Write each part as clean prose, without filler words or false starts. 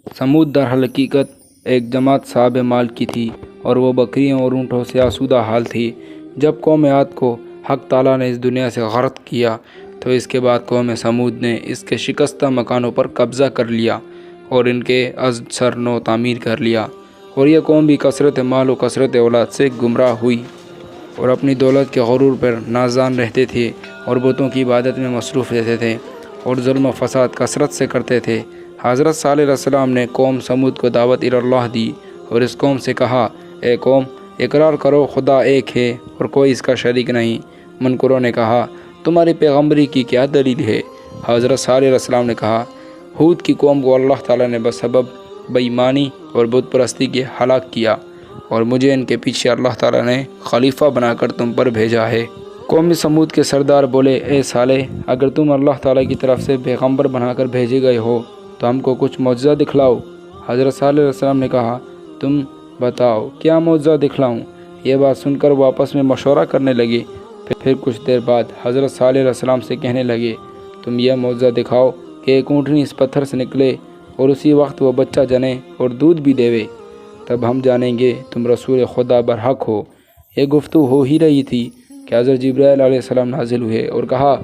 समूद दर हकीकत एक जमात साहब माल की थी और वो बकरियों और ऊँटों से आसूदा हाल थी। जब कौम आद को हक ताला ने इस दुनिया से गर्क किया तो इसके बाद कौम समूद ने इसके शिकस्ता मकानों पर कब्ज़ा कर लिया और इनके अज़ सर नो तामीर कर लिया। और यह कौम भी कसरत माल और कसरत औलाद से गुमराह हुई और अपनी दौलत के गुरूर पर नाजान रहते थे और बुतों की इबादत में मसरूफ़ रहते थे और जुल्म फसाद कसरत से करते थे। हज़रत सालेह अलैहि सलाम ने कौम समूद को दावत इल्लाह दी और इस कौम से कहा, ए कौम, इकरार करो खुदा एक है और कोई इसका शरीक नहीं। मुनकरों ने कहा, तुम्हारी पैगम्बरी की क्या दलील है? हज़रत सालेह अलैहि सलाम ने कहा, हूद की कौम को अल्लाह ताला ने बसबब बेईमानी और बुत परस्ती के हलाक किया और मुझे इनके पीछे अल्लाह ताला ने खलीफा बनाकर तुम पर भेजा है। कौम समूद के सरदार बोले, ए साले, अगर तुम अल्लाह ताला की तरफ से पैगम्बर बनाकर भेजे गए हो तो हमको कुछ मौजज़ा दिखलाओ। हज़रत सालेह अलैहि सलाम ने कहा, तुम बताओ क्या मौजज़ा दिखलाऊं? ये बात सुनकर वो आपस में मशवरा करने लगे। फिर कुछ देर बाद हज़रत सालेह अलैहि सलाम से कहने लगे, तुम यह मौजज़ा दिखाओ कि एक ऊँटनी इस पत्थर से निकले और उसी वक्त वो बच्चा जने और दूध भी देवे, तब हम जानेंगे तुम रसूल खुदा बरहक हो। ये गुफ्तगू हो ही रही थी कि हज़रत जिब्राइल अलैहिस्सलाम नाजिल हुए और कहा,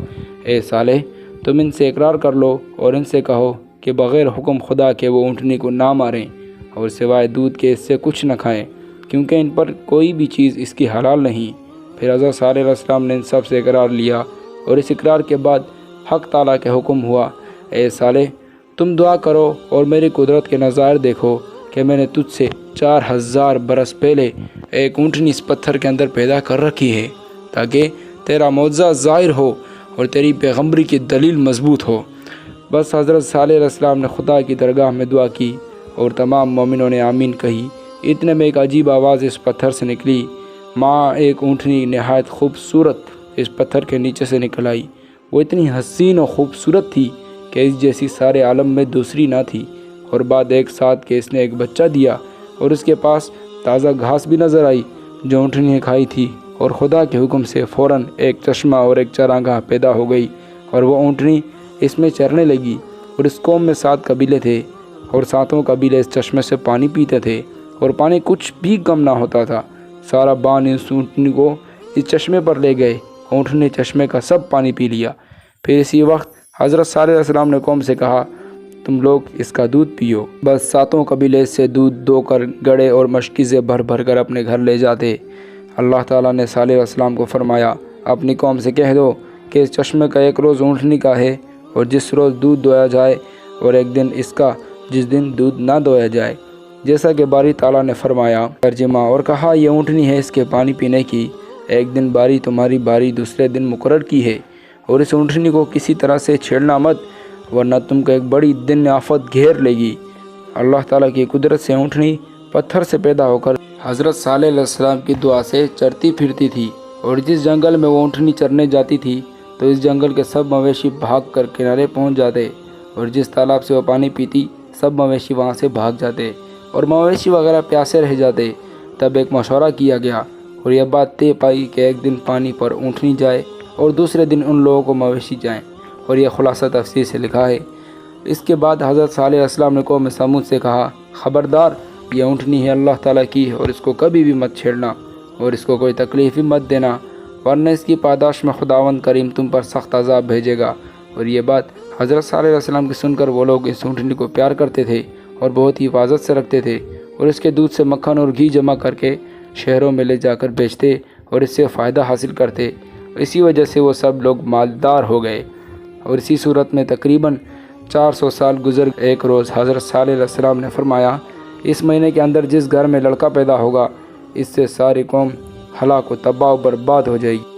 ए साले, तुम इनसे इकरार कर लो और इनसे कहो कि बग़ैर हुक्म खुदा के वो ऊँटनी को ना मारें और सिवाय दूध के इससे कुछ न खाएं, क्योंकि इन पर कोई भी चीज़ इसकी हलाल नहीं। फिर हज़रत सालेह अलैहिस्सलाम ने इन सब से इकरार लिया और इस इकरार के बाद हक़ ताला के हुक्म हुआ, ए साले, तुम दुआ करो और मेरी कुदरत के नज़ायर देखो कि मैंने तुझसे 4000 बरस पहले एक ऊँटनी इस पत्थर के अंदर पैदा कर रखी है ताकि तेरा मौजज़ा ज़ाहिर हो और तेरी पैगम्बरी की दलील मजबूत हो। बस हज़रत सालेह अलैहिस्सलाम ने खुदा की दरगाह में दुआ की और तमाम मोमिनों ने आमीन कही। इतने में एक अजीब आवाज़ इस पत्थर से निकली। माँ एक ऊँटनी नहायत खूबसूरत इस पत्थर के नीचे से निकल आई। वो इतनी हसीन और ख़ूबसूरत थी कि इस जैसी सारे आलम में दूसरी ना थी। और बाद एक साथ के इसने एक बच्चा दिया और उसके पास ताज़ा घास भी नज़र आई जो ऊँटनी ने खाई थी और खुदा के हुक्म से फ़ौरन एक चश्मा और एक चरागाह पैदा हो गई और वह ऊँटनी इसमें चरने लगी। और इस कौम में 7 कबीले थे और 7 कबीले इस चश्मे से पानी पीते थे और पानी कुछ भी कम ना होता था। सारा बान इस ऊँटनी को इस चश्मे पर ले गए। ऊँटनी ने चश्मे का सब पानी पी लिया। फिर इसी वक्त हज़रत सालेह अलैहिस्सलाम ने कौम से कहा, तुम लोग इसका दूध पियो। बस 7 कबीले इससे दूध दोकर गड़े और मशकीज़े भर भर कर अपने घर ले जाते। अल्लाह ताला ने सालेह अलैहिस्सलाम को फरमाया, अपनी कौम से कह दो कि इस चश्मे का एक रोज़ ऊँटनी का है और जिस रोज़ दूध दोया जाए और एक दिन इसका जिस दिन दूध ना दोया जाए, जैसा कि बारी ताला ने फरमाया। तर्जुमा और कहा, यह ऊँटनी है इसके पानी पीने की। एक दिन बारी तुम्हारी बारी दूसरे दिन मुकर्रर की है और इस ऊँटनी को किसी तरह से छेड़ना मत, वरना तुमको एक बड़ी दिन आफत घेर लेगी। अल्लाह ताला की कुदरत से ऊँटनी पत्थर से पैदा होकर हज़रत सालेह अलैहिस्सलाम की दुआ से चरती फिरती थी और जिस जंगल में वो ऊँटनी चरने जाती थी तो इस जंगल के सब मवेशी भाग कर किनारे पहुँच जाते और जिस तालाब से वो पानी पीती सब मवेशी वहाँ से भाग जाते और मवेशी वगैरह प्यासे रह जाते। तब एक मशवरा किया गया और यह बात तय पाई कि एक दिन पानी पर ऊँटनी जाए और दूसरे दिन उन लोगों को मवेशी जाएँ, और यह खुलासा तफसीर से लिखा है। इसके बाद हज़रत सालेह अलैहिस्सलाम ने कौम समूद से कहा, ख़बरदार, यह ऊँटनी है अल्लाह ताला की और इसको कभी भी मत छेड़ना और इसको कोई तकलीफ़ भी मत देना, वरना इसकी पादाश में खुदावंद करीम तुम पर सख्त अज़ाब भेजेगा। और ये बात हज़रत सालेह अलैहिस्सलाम की सुनकर वो लोग इस ऊँटनी को प्यार करते थे और बहुत ही हिफाजत से रखते थे और इसके दूध से मक्खन और घी जमा करके शहरों में ले जाकर बेचते और इससे फ़ायदा हासिल करते। इसी वजह से वो सब लोग मालदार हो गए। और इसी सूरत में तकरीबन 400 साल गुजर। एक रोज़ हज़रत सालेह अलैहिस्सलाम ने फरमाया, इस महीने के अंदर जिस घर में लड़का पैदा होगा इससे सारी कौम हलाक व तबाह बर्बाद हो जाएगी।